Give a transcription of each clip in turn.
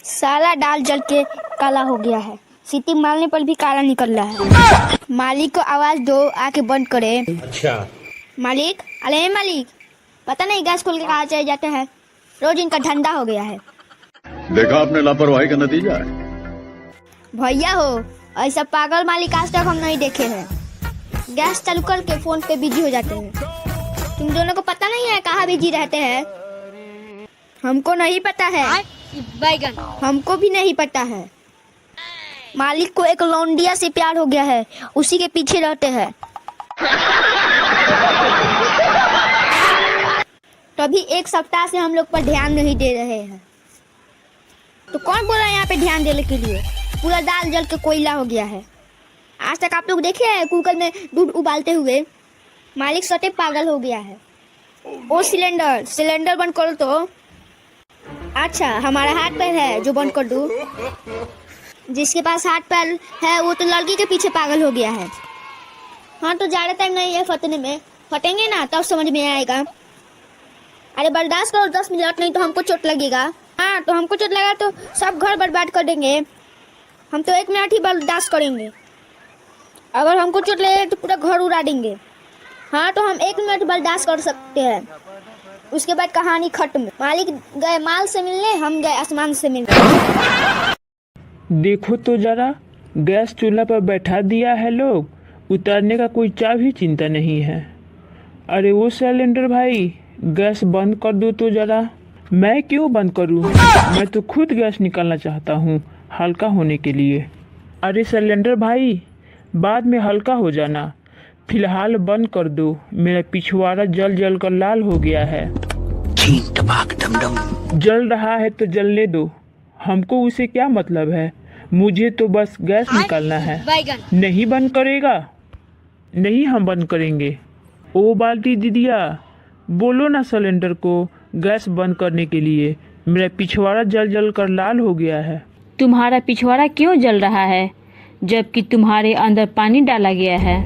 सारा दाल जल के काला हो गया है। सीटी मारने पर भी काला निकल रहा है। मालिक को आवाज दो, आके बंद करे। अच्छा मालिक, अरे मालिक, पता नहीं गैस खोल के कहाँ चले जाते हैं। रोज इनका धंधा हो गया है। देखा आपने लापरवाही का नतीजा है। भैया हो, ऐसा पागल मालिक आज तक हम नहीं देखे हैं। गैस चालू करके फोन पे बिजी हो जाते हैं। तुम दोनों को पता नहीं है कहाँ बिजी रहते हैं? हमको नहीं पता है। बैगन हमको भी नहीं पता है। मालिक को एक लौंडिया से प्यार हो गया है, उसी के पीछे रहते हैं। तभी एक सप्ताह से हम लोग पर ध्यान नहीं दे रहे हैं। तो कौन बोला यहाँ पे ध्यान देने के लिए? पूरा दाल जल के कोयला हो गया है। आज तक आप लोग देखे हैं कुकर में दूध उबालते हुए? मालिक सटे पागल हो गया है। ओ सिलेंडर बंद करो तो। अच्छा, हमारा हाथ पैर है जो बंद कर दूं? जिसके पास हाथ पैर है वो तो लड़की के पीछे पागल हो गया है। हाँ, तो ज्यादा टाइम नहीं है फटने में। फटेंगे ना तब समझ में आएगा। अरे बर्दाश्त करो 10 मिनट, नहीं तो हमको चोट लगेगा। हाँ, तो हमको चोट लगा तो सब घर बर्बाद कर देंगे। हम तो 1 मिनट ही बर्दाश्त करेंगे। अगर हमको चोट लगेगा तो पूरा घर उड़ा देंगे। हाँ, तो हम 1 मिनट बर्दाश्त कर सकते हैं। उसके बाद कहानी खत्म। मालिक गए माल से मिलने, हम गए आसमान से मिलने। देखो तो जरा, गैस चूल्हा पर बैठा दिया है लोग, उतारने का कोई चाह भी चिंता नहीं है। अरे वो सिलेंडर भाई, गैस बंद कर दो तो जरा। मैं क्यों बंद करूं? मैं तो खुद गैस निकालना चाहता हूं, हल्का होने के लिए। अरे सिलेंडर भाई, बाद में हल्का हो जाना, फिलहाल बंद कर दो। मेरा पिछवाड़ा जल जल कर लाल हो गया है। जल रहा है तो जलने दो, हमको उसे क्या मतलब है। मुझे तो बस गैस निकालना है। नहीं बंद करेगा? नहीं, हम बंद करेंगे। ओ बाल्टी दीदिया, बोलो ना सिलेंडर को गैस बंद करने के लिए। मेरा पिछवाड़ा जल जल कर लाल हो गया है। तुम्हारा पिछवाड़ा क्यों जल रहा है जबकि तुम्हारे अंदर पानी डाला गया है?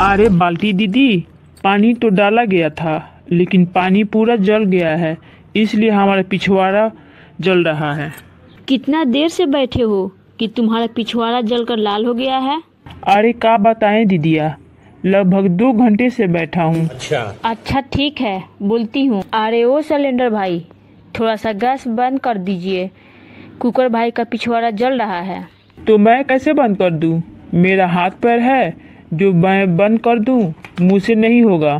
अरे बाल्टी दीदी, पानी तो डाला गया था, लेकिन पानी पूरा जल गया है, इसलिए हमारा पिछवाड़ा जल रहा है। कितना देर से बैठे हो कि तुम्हारा पिछवाड़ा जलकर लाल हो गया है? अरे क्या बताएं दीदिया, लगभग 2 घंटे से बैठा हूँ। अच्छा ठीक है, बोलती हूँ। अरे ओ सिलेंडर भाई, थोड़ा सा गैस बंद कर दीजिए, कुकर भाई का पिछवाड़ा जल रहा है। तो मैं कैसे बंद कर दूं? मेरा हाथ पैर है जो मैं बंद कर दूं? मुझसे नहीं होगा।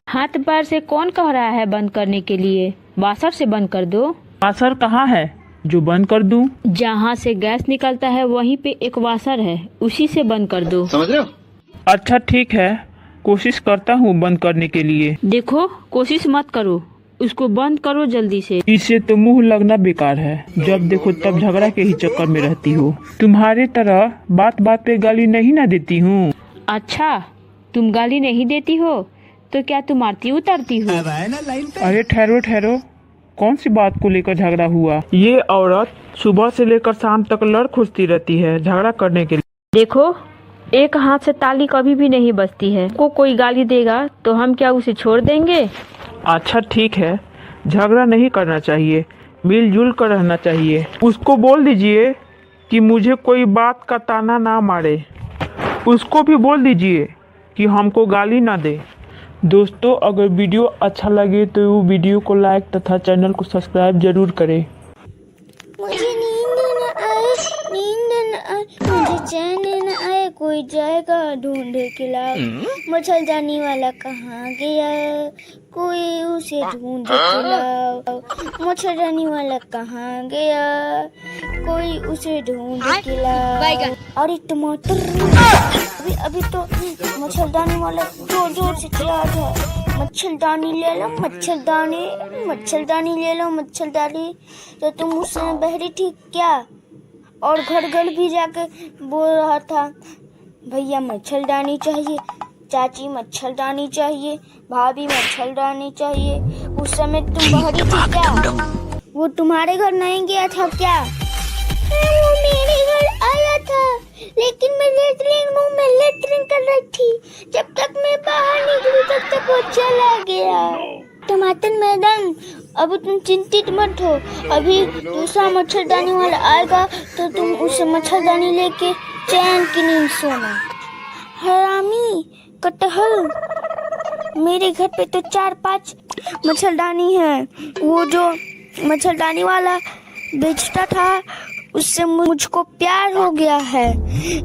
हाथ पैर से कौन कह रहा है बंद करने के लिए? वाशर से बंद कर दो। वाशर कहाँ है जो बंद कर दूं? जहाँ से गैस निकलता है वहीं पे एक वाशर है, उसी से बंद कर दो। समझ रहे हो? अच्छा ठीक है, कोशिश करता हूँ बंद करने के लिए। देखो, कोशिश मत करो, उसको बंद करो जल्दी से। इससे तो मुंह लगना बेकार है, जब देखो तब झगड़ा के ही चक्कर में रहती हो। तुम्हारे तरह बात बात पे गाली नहीं ना देती हूँ। अच्छा, तुम गाली नहीं देती हो तो क्या तुम आरती उतारती हो? अरे ठहरो ठहरो, कौन सी बात को लेकर झगड़ा हुआ? ये औरत सुबह से लेकर शाम तक लड़ खुजती रहती है झगड़ा करने के लिए। देखो, एक हाथ से ताली कभी भी नहीं बजती है। को कोई गाली देगा तो हम क्या उसे छोड़ देंगे? अच्छा ठीक है, झगड़ा नहीं करना चाहिए, मिलजुल कर रहना चाहिए। उसको बोल दीजिए कि मुझे कोई बात का ताना ना मारे। उसको भी बोल दीजिए कि हमको गाली ना दे। दोस्तों, अगर वीडियो अच्छा लगे तो वो वीडियो को लाइक तथा चैनल को सब्सक्राइब जरूर करें। मुझे नींद न आए, मुझे चैन न आए, कोई जाएगा ढूंढ के लाओ। मच्छरदानी वाला कहाँ गया, कोई उसे ढूंढ के लाओ। मच्छरदानी वाला कहाँ गया, कोई उसे ढूंढ के लाओ। अरे टमाटर, अभी तो मच्छरदानी वाला जोर जोर से चिल्ला रहा है, मच्छरदानी ले लो, मच्छरदानी ले लो, मच्छरदानी। तो तुम उस समय बहरी थी क्या? और घर घर भी जाके बोल रहा था, भैया मच्छरदानी चाहिए, चाची मच्छरदानी चाहिए, भाभी मच्छरदानी चाहिए। उस समय तुम बहरी थी क्या? वो तुम्हारे घर नहीं गया था क्या? वो मेरे घर आया था, लेकिन मैं लेटरिन रूम में लेटरिन कर रही थी। जब तक मैं बाहर निकली तब तक वो चला गया। टमाटर मैडम, अब तुम चिंतित मत हो। अभी दूसरा मच्छरदानी वाला आएगा तो तुम उसे मच्छरदानी लेके चैन की नींद सोना। हरामी कटहल, मेरे घर पे तो 4-5 मच्छरदानी है। वो जो मच्छरदानी वाला बेचता था उससे मुझको प्यार हो गया है,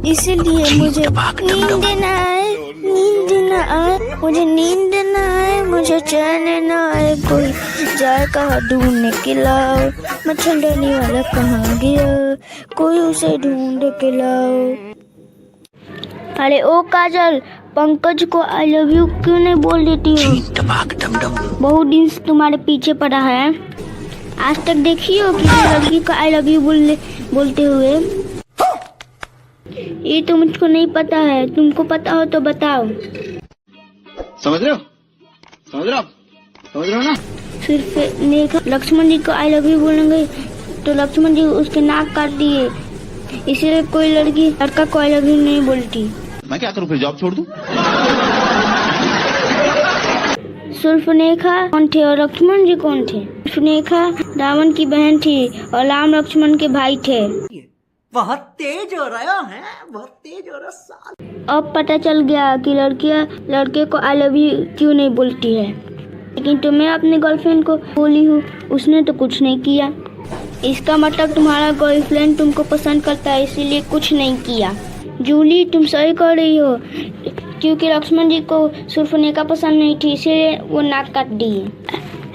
इसीलिए मुझे नींद न आए, नींद न आए, मुझे नींद न आए, मुझे चैन न आए। कोई जाए कहाँ ढूंढने के लाओ, मच्छरदानी वाला कहाँ गया, कोई उसे ढूंढ के लाओ। अरे ओ काजल, पंकज को आई लव यू क्यों नहीं बोल देती हो? बहुत दिन से तुम्हारे पीछे पड़ा है, आज तक देखी हो किसी लड़की को आई लव यू बोलते हुए? ये तो मुझको नहीं पता है, तुमको पता हो तो बताओ। समझ रहे हो? समझ रहे हो ना? सिर्फ लक्ष्मण जी को आई लव यू बोलेंगे तो लक्ष्मण जी उसके नाक काट दिए, इसलिए कोई लड़की लड़का को आई लव यू नहीं बोलती। मैं क्या करूँ, फिर जॉब छोड़ दूँ? सुल्फनेखा कौन थे और लक्ष्मण जी कौन थे? सुल्फनेखा रावण की बहन थी और राम लक्ष्मण के भाई थे। बहुत तेज हो रहा है, बहुत तेज हो रहा। अब पता चल गया कि लड़कियां लड़के को आई लव यू क्यों नहीं बोलती है, लेकिन तुम्हें अपने गर्लफ्रेंड को बोली हूँ, उसने तो कुछ नहीं किया। इसका मतलब तुम्हारा गर्लफ्रेंड तुमको पसंद करता है, इसीलिए कुछ नहीं किया। जूली, तुम सही कर रही हो, क्योंकि लक्ष्मण जी को सुल्फनेखा पसंद नहीं थी, इसलिए वो नाक काट दिए।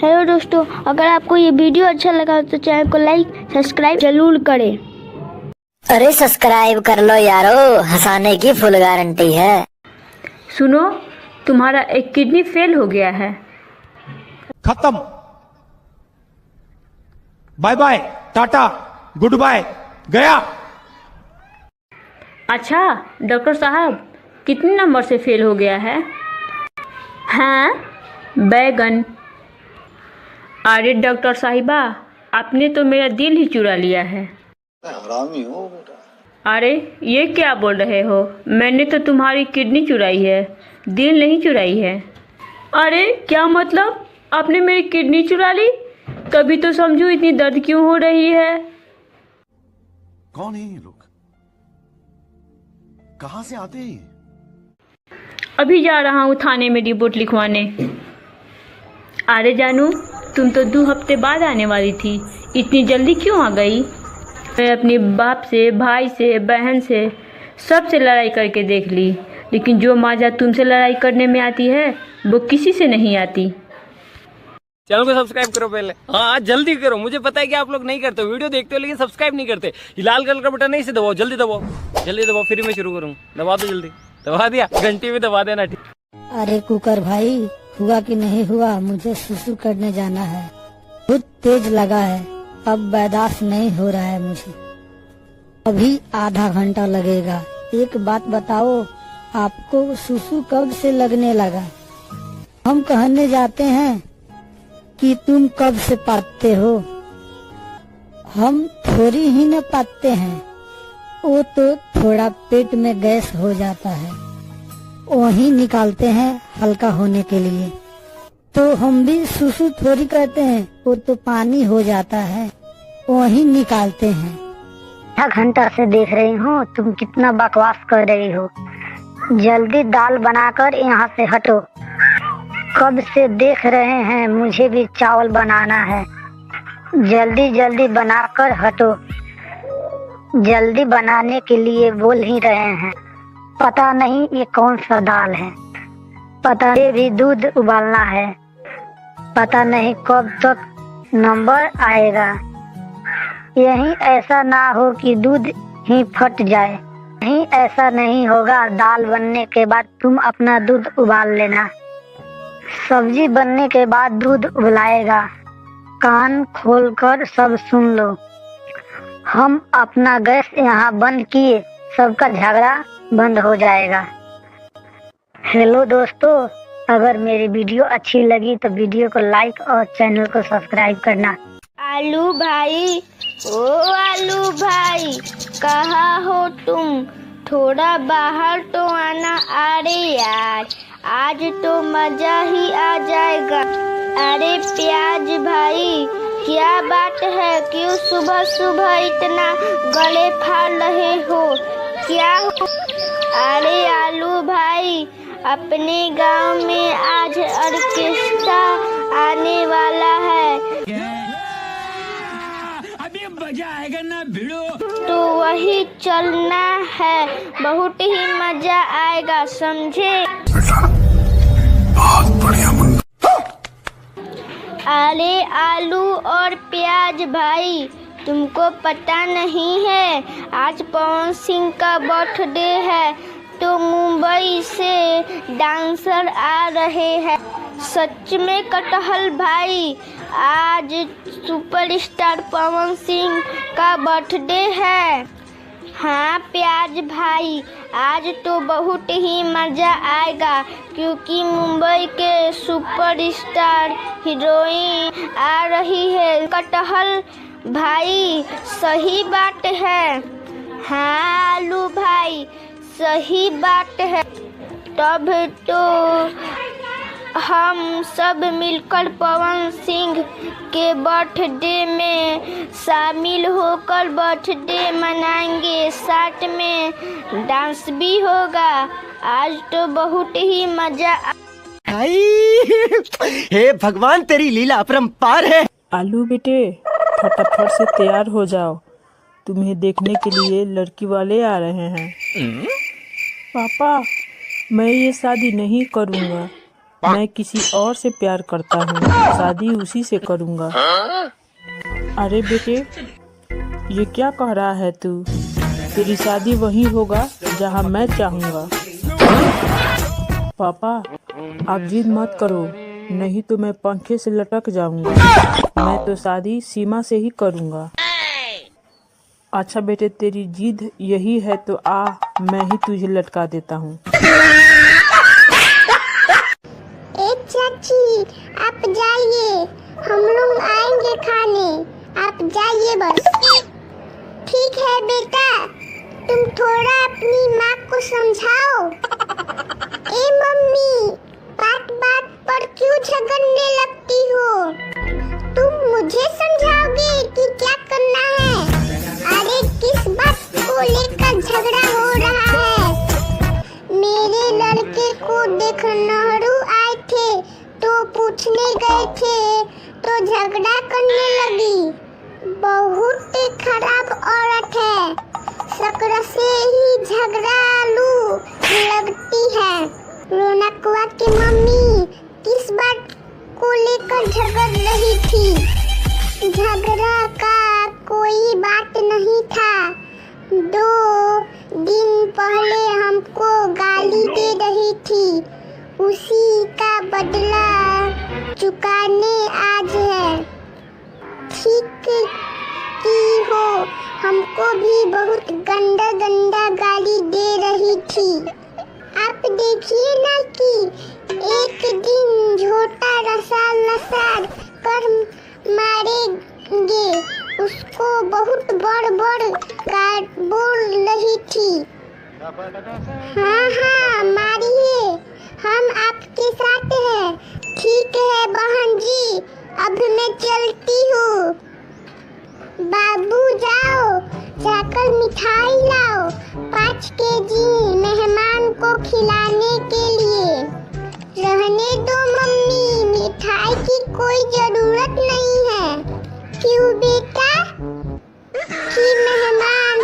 हेलो दोस्तों, अगर आपको ये वीडियो अच्छा लगा तो चैनल को लाइक सब्सक्राइब जरूर करें। अरे सब्सक्राइब कर लो यारो, हंसाने की फुल गारंटी है। सुनो, तुम्हारा एक किडनी फेल हो गया है। खत्म, bye bye, tata, goodbye, गया। अच्छा डॉक्टर साहब, कितने नंबर से फेल हो गया है? हाँ, बैगन। अरे डॉक्टर साहिबा, आपने तो मेरा दिल ही चुरा लिया है। हरामी हो बेटा। अरे ये क्या बोल रहे हो? मैंने तो तुम्हारी किडनी चुराई है, दिल नहीं चुराई है। अरे क्या मतलब, आपने मेरी किडनी चुरा ली? तभी तो समझो इतनी दर्द क्यों हो रही है। कौन है ये लोग, कहां से आते हैं? अभी जा रहा हूँ थाने में रिपोर्ट लिखवाने। अरे जानू, तुम तो 2 हफ्ते बाद आने वाली थी, इतनी जल्दी क्यों आ गई? मैं अपने बाप से, भाई से, बहन से, सबसे लड़ाई करके देख ली, लेकिन जो माजा तुमसे लड़ाई करने में आती है वो किसी से नहीं आती। चैनल को सब्सक्राइब करो पहले, हाँ जल्दी करो। मुझे पता है कि आप लोग नहीं करते, वीडियो देखते हो लेकिन सब्सक्राइब नहीं करते। ये लाल कलर का बटन नहीं से दबाओ, जल्दी दबाओ, जल्दी दबाओ, फिर मैं शुरू करूँ। दबा दो जल्दी, दबा दिया, घंटी भी दबा देना। ठीक। अरे कुकर भाई, हुआ कि नहीं हुआ, मुझे सुसु करने जाना है, बहुत तेज लगा है, अब बर्दाश्त नहीं हो रहा है मुझे, अभी आधा घंटा लगेगा। एक बात बताओ, आपको सुसु कब से लगने लगा? हम कहने जाते हैं कि तुम कब से पाते हो, हम थोड़ी ही न पाते हैं, वो तो थोड़ा पेट में गैस हो जाता है, वही निकालते हैं हल्का होने के लिए। तो हम भी सुसु थोड़ी करते हैं, वो तो पानी हो जाता है, वही निकालते हैं। आधा घंटा से देख रही हूँ, तुम कितना बकवास कर रही हो, जल्दी दाल बनाकर यहाँ से हटो। कब से देख रहे हैं, मुझे भी चावल बनाना है, जल्दी जल्दी बनाकर हटो। जल्दी बनाने के लिए बोल ही रहे हैं, पता नहीं ये कौन सा दाल है, पता नहीं भी दूध उबालना है, पता नहीं कब तक नंबर आएगा। यही ऐसा ना हो कि दूध ही फट जाए, नहीं ऐसा नहीं होगा। दाल बनने के बाद तुम अपना दूध उबाल लेना, सब्जी बनने के बाद दूध उबलाएगा। कान खोलकर सब सुन लो, हम अपना गैस यहाँ बंद किए, सबका झगड़ा बंद हो जाएगा। हेलो दोस्तों, अगर मेरी वीडियो अच्छी लगी तो वीडियो को लाइक और चैनल को सब्सक्राइब करना। आलू भाई, ओ आलू भाई, कहाँ हो तुम? थोड़ा बाहर तो आना। अरे यार, आज तो मजा ही आ जाएगा। अरे प्याज भाई, क्या बात है? क्यों सुबह सुबह इतना गले फाड़ रहे हो? क्या हो? अरे आलू भाई, अपने गांव में आज ऑर्केस्ट्रा आने वाला है। अभी मजा आएगा ना भिड़ो। तो वही चलना है, बहुत ही मजा आएगा, समझे? बहुत बढ़िया मुन्ना। अरे आलू और प्याज भाई, तुमको पता नहीं है आज पवन सिंह का बर्थडे है, तो मुंबई से डांसर आ रहे हैं। सच में कटहल भाई, आज सुपरस्टार पवन सिंह का बर्थडे है। हाँ प्याज भाई, आज तो बहुत ही मज़ा आएगा, क्योंकि मुंबई के सुपरस्टार हीरोइन आ रही है। कटहल भाई, सही बात है। हाँ आलू भाई, सही बात है। तब तो हम सब मिलकर पवन सिंह के बर्थडे में शामिल होकर बर्थडे मनाएंगे, साथ में डांस भी होगा। आज तो बहुत ही मजा। हे भगवान, तेरी लीला अपरंपार है। आलू बेटे, फटाफट से तैयार हो जाओ, तुम्हें देखने के लिए लड़की वाले आ रहे हैं। पापा, मैं ये शादी नहीं करूँगा, मैं किसी और से प्यार करता हूँ, शादी उसी से करूँगा। अरे बेटे, ये क्या कह रहा है तू? तेरी शादी वहीं होगा जहाँ मैं चाहूँगा। पापा, आप जिद मत करो, नहीं तो मैं पंखे से लटक जाऊँगा। मैं तो शादी सीमा से ही करूँगा। अच्छा बेटे, तेरी जिद यही है तो आ, मैं ही तुझे लटका देता हूँ। चाची, आप जाइए, हम लोग आएंगे खाने, आप जाइए बस। ठीक है बेटा, तुम थोड़ा अपनी माँ को समझाओ। ए मम्मी, बात बात पर क्यों झगड़ने लगती हो? तुम मुझे समझाओगे कि क्या करना है? अरे किस बात को लेकर झगड़ा हो रहा है? मेरे लड़के को देखनहरू आए थे, तो पूछने गए थे तो झगड़ा करने लगी। बहुत खराब औरत है, शक्ल से ही झगड़ालू लगती है। रौनकवा की मम्मी किस बात को लेकर झगड़ रही थी? झगड़ा का कोई बात नहीं था। 2 दिन पहले हमको गाली दे रही थी, उसी का बदला चुकाने आज है। ठीक की हो, हमको भी बहुत गंदा गंदा गाली दे रही थी। आप देखिए ना कि एक दिन झोटा लसार कर मारेंगे, उसको बहुत बड़ बोल रही थी। हाँ मारिए, हम आपके साथ हैं। ठीक है बहन जी, अब मैं चलती हूँ। बाबू जाओ, जाकर मिठाई लाओ 5 केजी मेहमान को खिलाने के लिए। रहने दो मम्मी, मिठाई की कोई जरूरत नहीं है। क्यों बेटा? कि मेहमान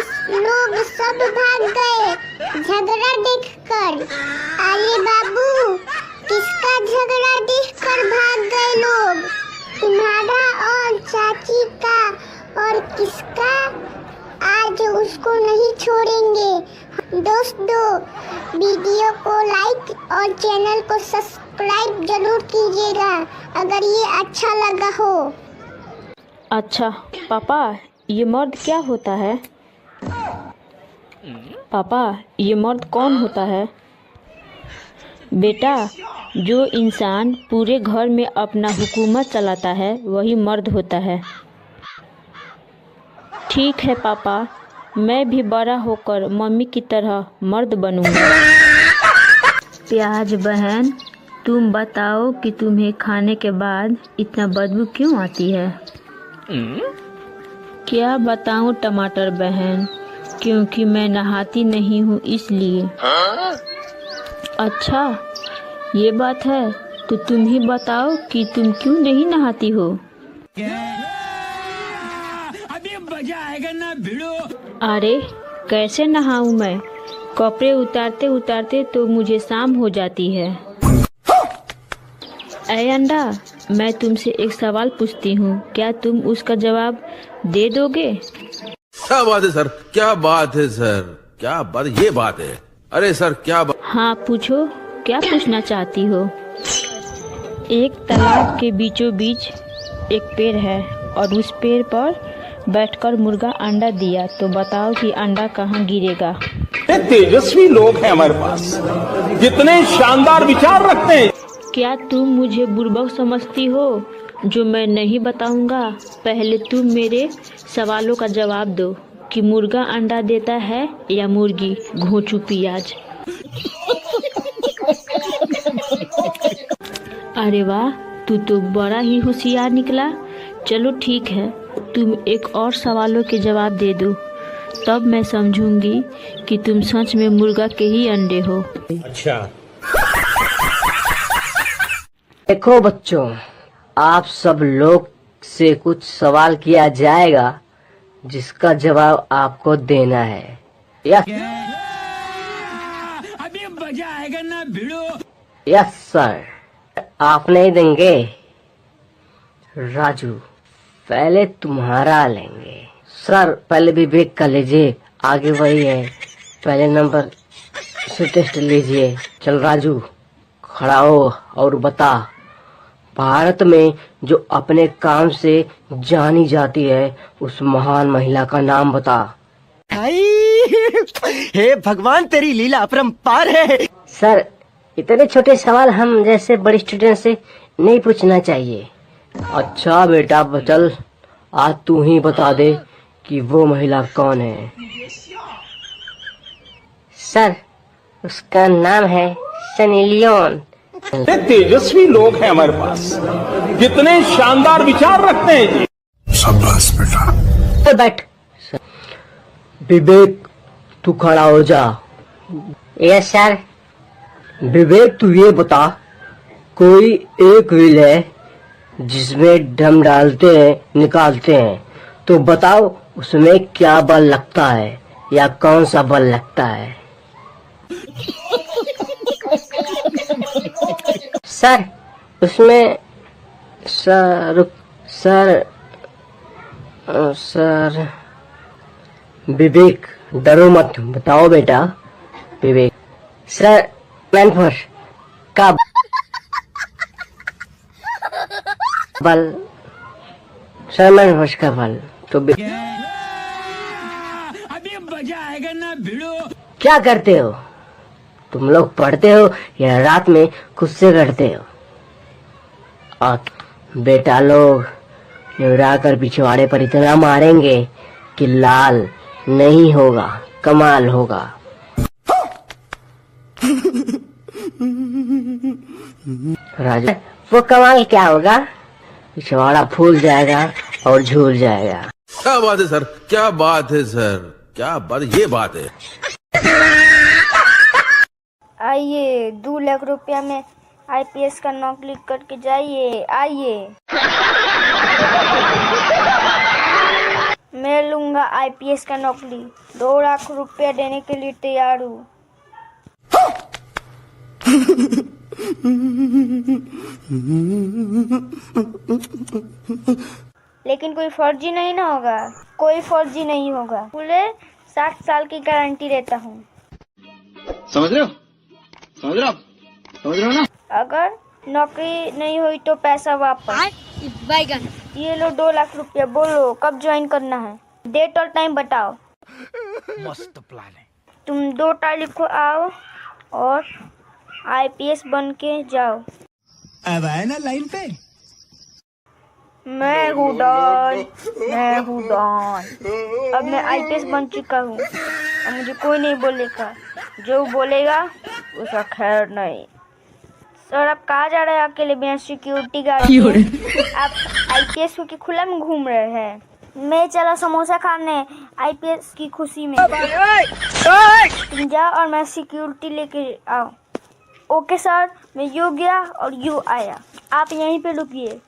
लोग सब भाग गए झगड़ा देखकर। अरे बाबू, किसका झगड़ा देखकर भाग गए लोग? तुम्हारा और चाची का, और किसका? आज उसको नहीं छोड़ेंगे। दोस्तों, वीडियो को लाइक और चैनल को सब्सक्राइब जरूर कीजिएगा अगर ये अच्छा लगा हो। अच्छा पापा, ये मर्द क्या होता है? पापा, ये मर्द कौन होता है? बेटा, जो इंसान पूरे घर में अपना हुकूमत चलाता है वही मर्द होता है। ठीक है पापा, मैं भी बड़ा होकर मम्मी की तरह मर्द बनूंगा। प्याज बहन, तुम बताओ कि तुम्हें खाने के बाद इतना बदबू क्यों आती है? क्या बताऊं टमाटर बहन, क्योंकि मैं नहाती नहीं हूँ इसलिए। अच्छा ये बात है, तो तुम ही बताओ कि तुम क्यों नहीं नहाती हो? अभी मजा आएगा ना भिड़ो। अरे कैसे नहाऊं मैं, कपड़े उतारते उतारते तो मुझे शाम हो जाती है। ऐ अंडा, मैं तुमसे एक सवाल पूछती हूँ, क्या तुम उसका जवाब दे दोगे? क्या बात है सर, क्या बात है सर, क्या बात, ये बात है। अरे सर क्या बात। हाँ पूछो, क्या पूछना चाहती हो? एक तालाब के बीचों बीच एक पेड़ है और उस पेड़ पर बैठकर मुर्गा अंडा दिया, तो बताओ कि अंडा कहाँ गिरेगा? तेजस्वी लोग हैं हमारे पास, जितने शानदार विचार रखते हैं। क्या तुम मुझे बुर्बक समझती हो जो मैं नहीं बताऊंगा? पहले तुम मेरे सवालों का जवाब दो कि मुर्गा अंडा देता है या मुर्गी? घोंचू पियाज। अरे वाह, तू तो बड़ा ही होशियार निकला। चलो ठीक है, तुम एक और सवालों के जवाब दे दो, तब मैं समझूंगी कि तुम सच में मुर्गा के ही अंडे हो। अच्छा देखो बच्चों, आप सब लोग से कुछ सवाल किया जाएगा जिसका जवाब आपको देना है। अभी मजा आएगा ना भिड़ो। Yes sir. आप नहीं देंगे? राजू पहले तुम्हारा लेंगे। सर पहले विवेक का लीजिए, आगे वही है, पहले नंबर से टेस्ट लीजिए। चल राजू खड़ा हो और बता, भारत में जो अपने काम से जानी जाती है उस महान महिला का नाम बता। हे भगवान, तेरी लीला अपरंपार है। सर इतने छोटे सवाल हम जैसे बड़े स्टूडेंट से नहीं पूछना चाहिए। अच्छा बेटा चल, आज तू ही बता दे कि वो महिला कौन है। सर उसका नाम है सनी लियोन। तेजस्वी लोग हैं हमारे पास, जितने शानदार विचार रखते हैं जी। शाबाश बेटा। बैठ। विवेक तू खड़ा हो जा। Yes sir. विवेक तू ये बता, कोई एक व्हील है जिसमें ड्रम डालते हैं निकालते हैं, तो बताओ उसमें क्या बल लगता है या कौन सा बल लगता है? सर उसमें सर विवेक डरो मत, बताओ बेटा। विवेक सर मैन फोर्स का बल, सर मैन फोर्स का बल तो अभी मजा आएगा ना भिड़ो। क्या करते हो तुम लोग? पढ़ते हो या रात में खुद से करते हो? और बेटा लोग निवरा कर पिछवाड़े पर इतना मारेंगे कि लाल नहीं होगा, कमाल होगा। राजा वो कमाल क्या होगा? पिछवाड़ा फूल जाएगा और झूल जाएगा। क्या बात है सर, क्या बात है सर, क्या बात, ये बात है। आइए 2 लाख रुपया में आईपीएस का नौकरी करके जाइए। आइए मैं लूंगा आईपीएस का नौकरी, 2 लाख रुपया देने के लिए तैयार हूँ। लेकिन कोई फर्जी नहीं ना होगा, कोई फर्जी नहीं होगा। पूरे 60 साल की गारंटी देता हूँ। समझ रहे हो, समझ रहे हो, समझ रहे हो ना? अगर नौकरी नहीं हुई तो पैसा वापस। ये लो 2 लाख रुपया, बोलो कब ज्वाइन करना है, डेट और टाइम बताओ। मस्त प्लान है। तुम 2 तारीख को आओ और आईपीएस बन के जाओ। अब आए ना लाइन पे। मैं हूँ डॉन, मैं हूँ डॉन। अब मैं आईपीएस बन चुका हूँ, अब मुझे कोई नहीं बोलेगा, जो बोलेगा उसका खैर नहीं। सर आप कहाँ जा रहे हैं अकेले बिना सिक्योरिटी गार्ड? आप आईपीएस के खुला में घूम रहे हैं। मैं चला समोसा खाने आईपीएस की खुशी में। तुम जाओ और मैं सिक्योरिटी लेके आओ। ओके सर, मैं यू गया और यू आया, आप यहीं पे रुकिए।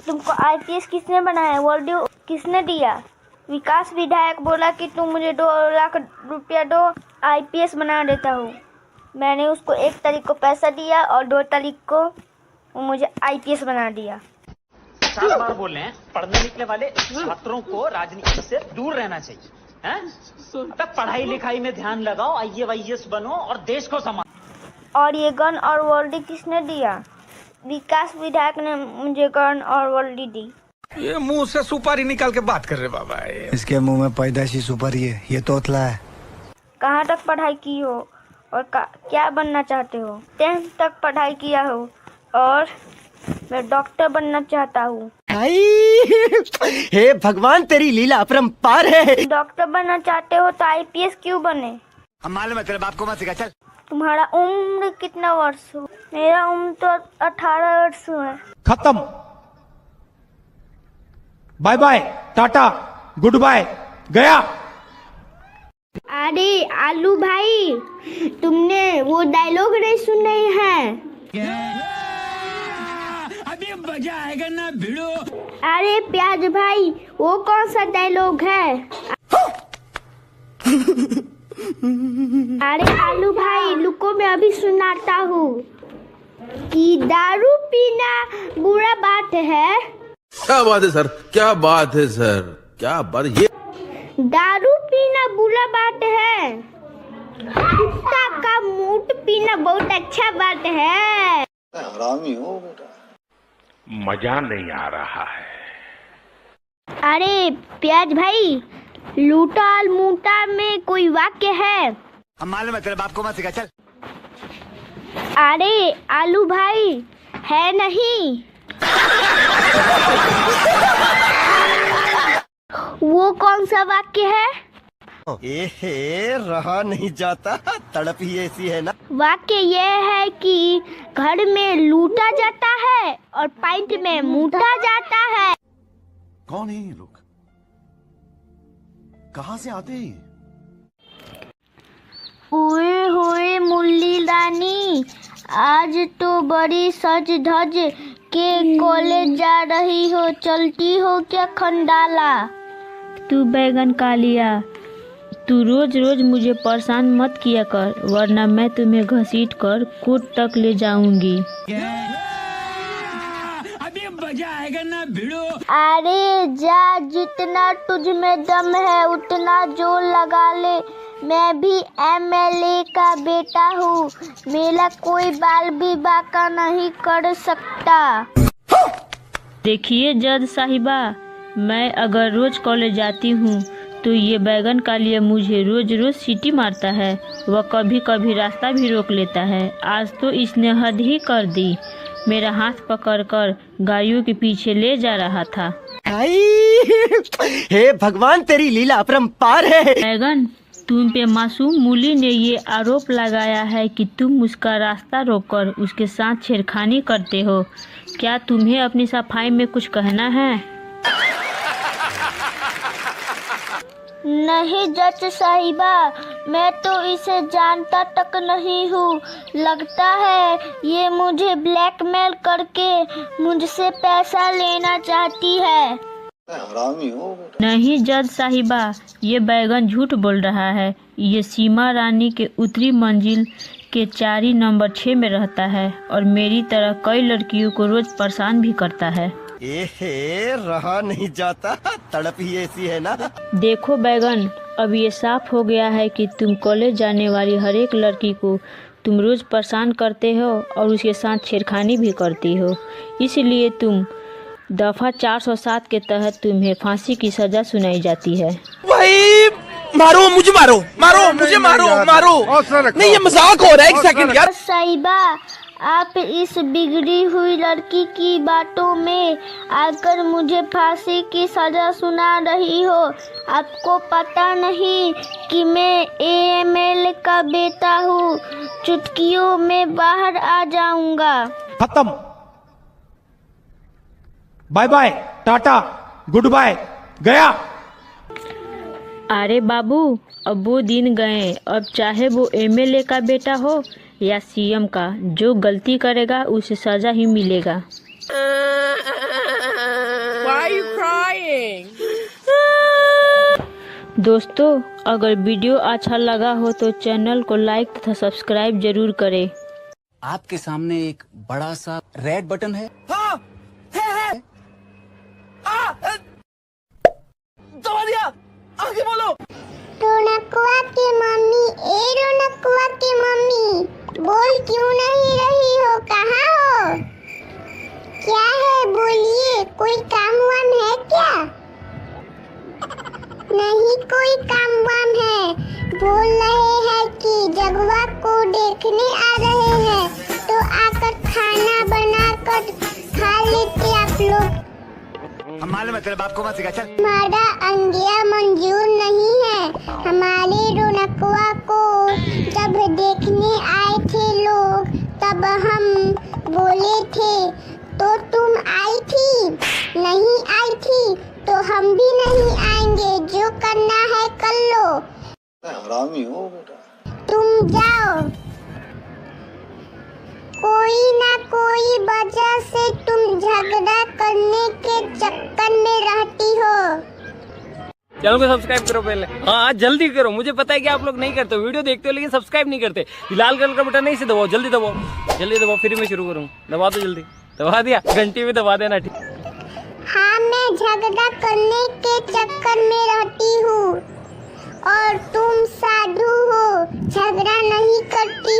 तुमको आईपीएस किसने बनाया? वर्दी किसने दिया? विकास विधायक बोला कि तुम मुझे 2 लाख रुपया दो, आईपीएस बना देता हूँ। मैंने उसको 1 तारीख को पैसा दिया और 2 तारीख को वो मुझे आईपीएस बना दिया। 7 बार बोल रहे हैं, पढ़ने निकले वाले छात्रों को राजनीति से दूर रहना चाहिए, हैं? अबे पढ़ाई लिखाई में ध्यान लगाओ, आईएएस बनो और देश को संभालो। और ये गन और वर्दी किसने दिया? विकास विधायक ने मुझे गन और वर्दी दी। ये मुंह से सुपारी निकाल के बात कर रहे बाबा। इसके मुंह में पैदाइशी सुपारी है, ये तोतला है। कहाँ तक पढ़ाई की हो और क्या बनना चाहते हो? 10th तक पढ़ाई किया हो और मैं डॉक्टर बनना चाहता हूँ। हे भगवान, तेरी लीला अपरंपार है। डॉक्टर बनना चाहते हो तो आईपीएस क्यों बने? मालूम है, तेरे बाप को मत सिखा। चल। तुम्हारा उम्र कितना वर्ष हो? मेरा उम्र तो 18 वर्ष है। खत्म। Bye bye, tata, goodbye, गया। अरे आलू भाई, तुमने वो डायलॉग नहीं सुने हैं? अभी मजा आएगा ना भिड़ो। अरे प्याज भाई, वो कौन सा डायलॉग है? अरे आलू भाई रुको, मैं अभी सुनाता हूँ कि दारू पीना बुरा बात है। क्या बात है सर, क्या बात है सर, क्या बात है? ये दारू पीना बुरा बात है, कुत्ता का मूत पीना बहुत अच्छा बात है। हरामी हो बेटा। मजा नहीं आ रहा है। अरे प्याज भाई, लूटा और मूटा में कोई वाक्य है? हम मालूम है, तेरे बाप को मत सिखा। चल। अरे आलू भाई, है नहीं? वो कौन सा वाक्य है? रहा नहीं जाता, तड़प ही ऐसी है ना। वाक्य ये है कि घर में लूटा जाता है और पैंट में मूटा जाता है। कौन है ये लोग? कहाँ से आते हैं? ओए होए मुरली रानी, आज तो बड़ी सज धज के कॉलेज जा रही हो, चलती हो क्या खंडाला? तू बैगन कालिया, तू रोज रोज मुझे परेशान मत किया कर, वरना मैं तुम्हें घसीट कर कोर्ट तक ले जाऊंगी। अभी मजा आएगा ना भिड़ो। अरे जा, जितना तुझ में दम है उतना जोर लगा ले। मैं भी एमएलए का बेटा हूँ, मेरा कोई बाल भी बाका नहीं कर सकता। देखिए जज साहिबा, मैं अगर रोज कॉलेज जाती हूँ तो ये बैगन का लिए मुझे रोज रोज सीटी मारता है, वह कभी कभी रास्ता भी रोक लेता है। आज तो इसने हद ही कर दी, मेरा हाथ पकड़कर गाड़ियों के पीछे ले जा रहा था। हे भगवान, तेरी लीला अपरंपार है। बैगन, तुम पे मासूम मूली ने ये आरोप लगाया है कि तुम उसका रास्ता रोककर उसके साथ छेड़खानी करते हो। क्या तुम्हें अपनी सफाई में कुछ कहना है? नहीं जज साहिबा, मैं तो इसे जानता तक नहीं हूँ। लगता है ये मुझे ब्लैकमेल करके मुझसे पैसा लेना चाहती है। हरामी हो बेटा। नहीं जज साहिबा, ये बैगन झूठ बोल रहा है। ये सीमा रानी के उत्तरी मंजिल के 4 नंबर 6 में रहता है और मेरी तरह कई लड़कियों को रोज परेशान भी करता है। रहा नहीं जाता, तड़प ही ऐसी है ना। देखो बैगन, अब ये साफ हो गया है कि तुम कॉलेज जाने वाली हर एक लड़की को तुम रोज परेशान करते हो और उसके साथ छेड़खानी भी करती हो। इसलिए तुम दफा 407 के तहत तुम्हें फांसी की सजा सुनाई जाती है। भाई मारो मुझे, मारो मारो मुझे, मारो मारो। नहीं, ये मजाक हो रहा है। एक सेकंड यार। साहिबा, आप इस बिगड़ी हुई लड़की की बातों में आकर मुझे फांसी की सजा सुना रही हो। आपको पता नहीं कि मैं एएमएल का बेटा हूँ, चुटकियों में बाहर आ जाऊंगा। खत्म। Bye bye, tata, goodbye, गया। अरे बाबू, अब वो दिन गए। अब चाहे वो एमएलए का बेटा हो या सीएम का, जो गलती करेगा उसे सजा ही मिलेगा। दोस्तों, अगर वीडियो अच्छा लगा हो तो चैनल को लाइक तथा सब्सक्राइब जरूर करें। आपके सामने एक बड़ा सा रेड बटन है। हाँ, है। दबा दिया, आगे बोलो। रौनकवा की मम्मी, ए रौनकवा की मम्मी, बोल क्यों नहीं रही हो, कहाँ हो? क्या है, बोलिए, कोई काम वाम है क्या? नहीं कोई काम वाम है, बोल रहे हैं कि जगवा को देखने आ रहे हैं, तो आकर खाना बनाकर खा लेते आप लोग। हम मालूम है तेरे बाप को मत सिखा, चल। हमारा अंगिया मंजूर नहीं है। हमारे रौनकवा को जब देखने आए थे लोग, तब हम बोले थे तो तुम आई थी, नहीं आई थी तो हम भी नहीं आएंगे, जो करना है कर लो। हरामी हो बेटा। तुम जाओ, कोई ना कोई वजह से तुम झगड़ा करने के चक्कर में रहती हो। चैनल को सब्सक्राइब करो पहले। हाँ जल्दी करो, मुझे पता है कि आप लोग नहीं करते, वीडियो देखते हो लेकिन सब्सक्राइब नहीं करते। लाल कलर का बटन नहीं से दबाओ, जल्दी दबाओ, जल्दी दबाओ, फिर मैं शुरू करूँ। दबा दो जल्दी, दबा दिया, घंटी भी दबा देना। ठीक, हाँ मैं झगड़ा करने के चक्कर में रहती हूँ और तुम साधु हो, झगड़ा नहीं करती।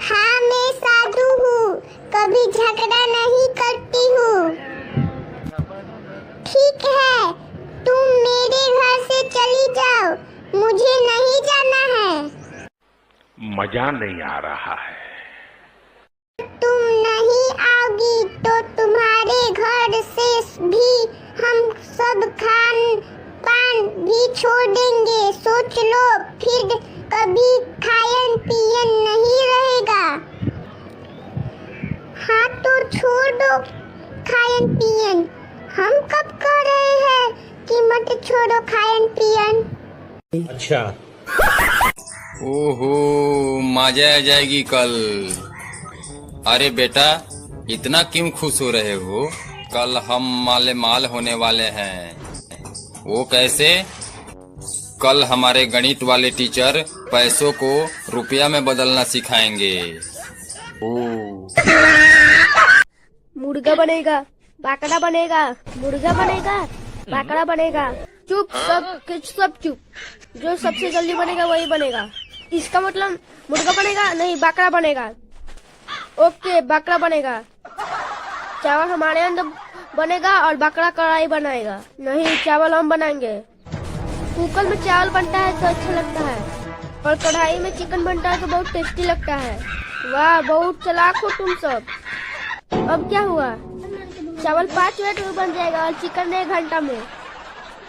हाँ मैं साधु हूँ, कभी झगड़ा नहीं करती हूँ। ठीक है, तुम मेरे घर से चली जाओ, मुझे नहीं जाना है। मजा नहीं आ रहा है। तुम नहीं आओगी तो तुम्हारे घर से भी हम सब खान पान भी छोड़ देंगे, सोच लो, फिर कभी खायन पियन नहीं रहेगा। हाँ तो छोड़ दो खायन पियन, हम कब कह रहे हैं कि मत छोड़ो खायन पियन। अच्छा, ओहो, मजा आ जाएगी कल। अरे बेटा, इतना क्यों खुश हो रहे हो? कल हम माले माल होने वाले हैं। वो कैसे? कल हमारे गणित वाले टीचर पैसों को रुपया में बदलना सिखाएंगे। मुर्गा बनेगा, बाकड़ा बनेगा, मुर्गा बनेगा, बाकड़ा बनेगा। चुप, सब चुप। जो सबसे जल्दी बनेगा वही बनेगा। इसका मतलब मुर्गा बनेगा नहीं, बाकड़ा बनेगा। ओके, बकरा बनेगा। चावल हमारे अंदर बनेगा और बकरा कढ़ाई बनाएगा। नहीं, चावल हम बनाएंगे। कुकर में चावल बनता है तो अच्छा लगता है, और कढ़ाई में चिकन बनता है तो बहुत टेस्टी लगता है। वाह, बहुत चालाक हो तुम सब। अब क्या हुआ? चावल 5 मिनट में बन जाएगा और चिकन 1 घंटा में।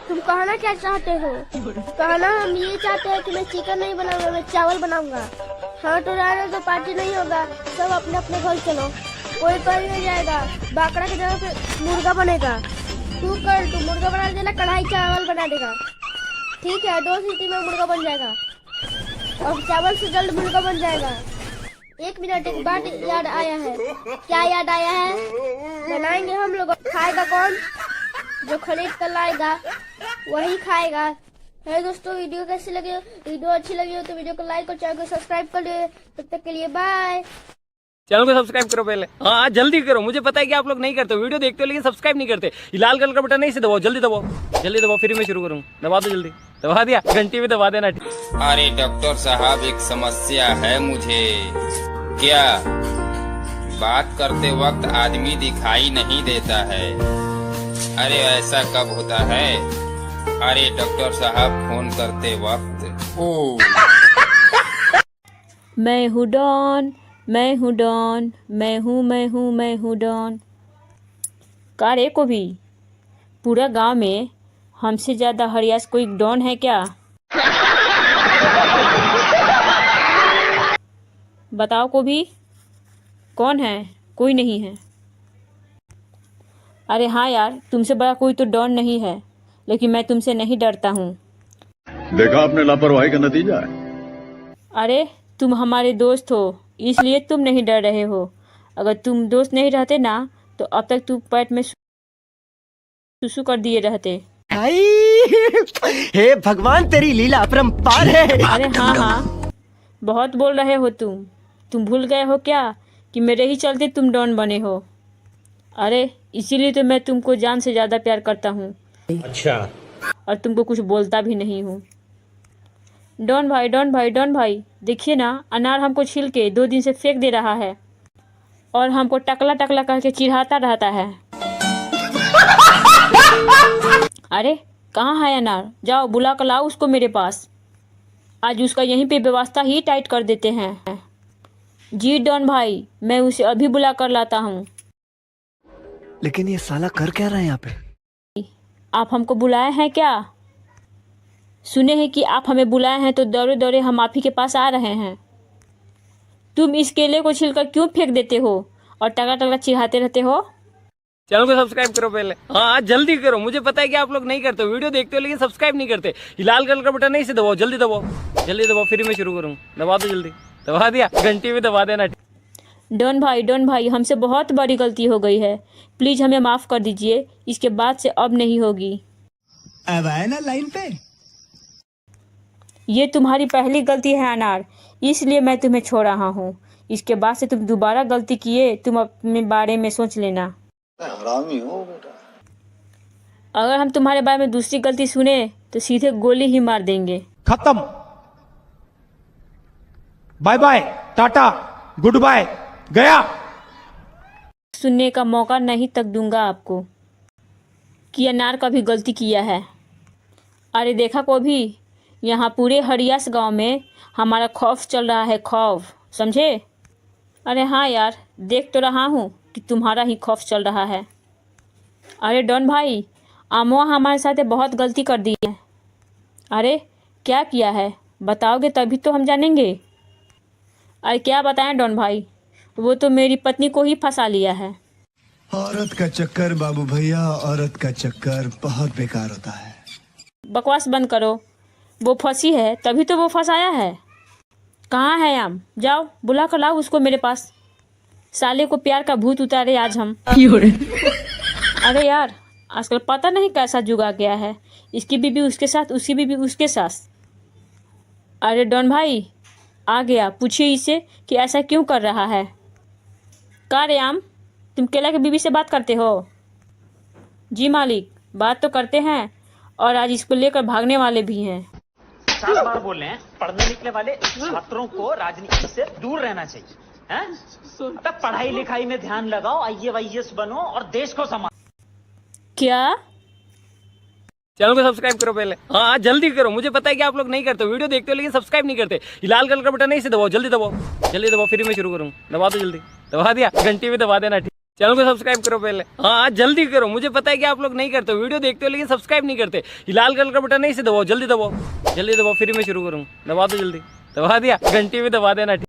तुम कहना क्या चाहते हो? कहना हम ये चाहते हैं कि मैं चिकन नहीं बनाऊंगा, मैं चावल बनाऊंगा। हाँ तो रहने तो पार्टी नहीं होगा, सब अपने अपने घर चलो, कोई कहीं नहीं जाएगा। बाकड़ा की जगह पे मुर्गा बनेगा। तू मुर्गा बना देना, कढ़ाई चावल बना देगा। ठीक है, 2 सीटी में मुर्गा बन जाएगा और चावल से जल्द मुर्गा बन जाएगा। 1 मिनट, एक बात याद आया है। क्या याद आया है? बनाएंगे हम लोग, खाएगा कौन? जो खरीद कर लाएगा वही खाएगा। है दोस्तों, वीडियो कैसी लगी? वीडियो अच्छी लगी हो तो वीडियो को लाइक और चैनल को सब्सक्राइब कर दे। तब तक के लिए बाय। चैनल को सब्सक्राइब करो पहले। हाँ जल्दी करो, मुझे पता है कि आप लोग नहीं करते, वीडियो देखते हो लेकिन सब्सक्राइब नहीं करते। लाल कलर का बटन नहीं से दबाओ, जल्दी दबाओ, जल्दी दबाओ, फिर मैं शुरू करूँ। दबा दो जल्दी, दबा दिया, घंटी भी दबा देना। अरे डॉक्टर साहब, एक समस्या है मुझे। क्या? बात करते वक्त आदमी दिखाई नहीं देता है। अरे ऐसा कब होता है? अरे डॉक्टर साहब, फोन करते वक्त। ओ मैं हूँ डॉन, मैं हूँ डॉन, मैं हूँ डॉन। कारे को भी पूरा गांव में हमसे ज्यादा हरियास कोई डॉन है क्या? बताओ को भी, कौन है? कोई नहीं है। अरे हाँ यार, तुमसे बड़ा कोई तो डॉन नहीं है, लेकिन मैं तुमसे नहीं डरता हूँ। देखा आपने लापरवाही का नतीजा है। अरे तुम हमारे दोस्त हो, इसलिए तुम नहीं डर रहे हो। अगर तुम दोस्त नहीं रहते ना तो अब तक तुम पेट में सुसु कर दिए रहते। हे भगवान, तेरी लीला अपरंपार है। अरे हाँ, बहुत बोल रहे हो तुम भूल गए हो क्या कि मेरे ही चलते तुम डॉन बने हो। अरे इसीलिए तो मैं तुमको जान से ज़्यादा प्यार करता हूँ। अच्छा। और तुमको कुछ बोलता भी नहीं हूँ। डॉन भाई, देखिए ना, अनार हमको छील के 2 दिन से फेंक दे रहा है और हमको टकला टकला करके चिढ़ाता रहता है। अरे कहाँ है अनार? जाओ बुला कर लाओ उसको मेरे पास। आज उसका यहीं पे व्यवस्था ही टाइट कर देते हैं। जी डॉन भाई, मैं उसे अभी बुला कर लाता हूँ। लेकिन ये साला कर क्या रहा है यहाँ पे? आप हमको बुलाए हैं क्या? सुने हैं कि आप हमें बुलाए हैं तो दौड़े दौड़े हम आप ही के पास आ रहे हैं। तुम इस केले को छिलकर क्यों फेंक देते हो और टका टका चिढ़ाते रहते हो? चैनल को सब्सक्राइब करो पहले। हाँ जल्दी करो, मुझे पता है कि आप लोग नहीं करते, वीडियो देखते हो लेकिन सब्सक्राइब नहीं करते। ये लाल कलर का बटन नहीं से दबाओ, जल्दी दबाओ, फिर मैं शुरू करूँ। दबा दो जल्दी, दबा दिया, घंटी भी दबा देना। डॉन भाई, हमसे बहुत बड़ी गलती हो गई है, प्लीज हमें माफ कर दीजिए। इसके बाद से अब नहीं होगी। अब आए ना लाइन पे। ये तुम्हारी पहली गलती है अनार, इसलिए मैं तुम्हें छोड़ रहा हूँ। इसके बाद से तुम दोबारा गलती किए तुम अपने बारे में सोच लेना। हरामी हो बेटा। अगर हम तुम्हारे बारे में दूसरी गलती सुने तो सीधे गोली ही मार देंगे। खत्म। Bye bye, tata, goodbye, गया। सुनने का मौका नहीं तक दूंगा आपको कि अनार का भी गलती किया है। अरे देखा को भी, यहाँ पूरे हरियास गांव में हमारा खौफ चल रहा है, खौफ, समझे? अरे हाँ यार, देख तो रहा हूँ कि तुम्हारा ही खौफ चल रहा है। अरे डॉन भाई, अमवा हमारे साथ बहुत गलती कर दी है। अरे क्या किया है बताओगे तभी तो हम जानेंगे। अरे क्या बताएं डॉन भाई, वो तो मेरी पत्नी को ही फंसा लिया है। औरत का चक्कर बाबू भैया, औरत का चक्कर बहुत बेकार होता है। बकवास बंद करो, वो फंसी है तभी तो वो फंसाया है। कहाँ है आम? जाओ बुला कर लाओ उसको मेरे पास। साले को प्यार का भूत उतारे आज हम। अरे यार, आजकल पता नहीं कैसा जुग आ गया है, इसकी बीबी उसके साथ, उसकी बीबी उसके साथ। अरे डॉन भाई आ गया, पूछिए इसे कि ऐसा क्यों कर रहा है। का रे आम, तुम केला की बीबी से बात करते हो? जी मालिक, बात तो करते हैं और आज इसको लेकर भागने वाले भी हैं। 4 बार बोल रहे हैं, पढ़ने लिखने वाले छात्रों को राजनीति से दूर रहना चाहिए। हैं? अबे पढ़ाई लिखाई में ध्यान लगाओ, IAS बनो और देश को संभालो। क्या? चैनल को सब्सक्राइब करो पहले। हाँ जल्दी करो, मुझे पता है कि आप लोग नहीं करते, वीडियो देखते हो लेकिन सब्सक्राइब नहीं करते। ये लाल कलर का बटन नहीं से दबाओ, जल्दी दबाओ, फिर मैं शुरू करूँ। दबा दो जल्दी, दबा दिया, घंटी भी दबा देना। चैनल को सब्सक्राइब करो पहले। हाँ जल्दी करो, मुझे पता है कि आप लोग नहीं करते, वीडियो देखते हो लेकिन सब्सक्राइब नहीं करते। ये लाल कलर का बटन नहीं से दबाओ, जल्दी दबाओ, फिर मैं शुरू करूँ। दबा दो जल्दी, दबा दिया, घंटी भी दबा देना।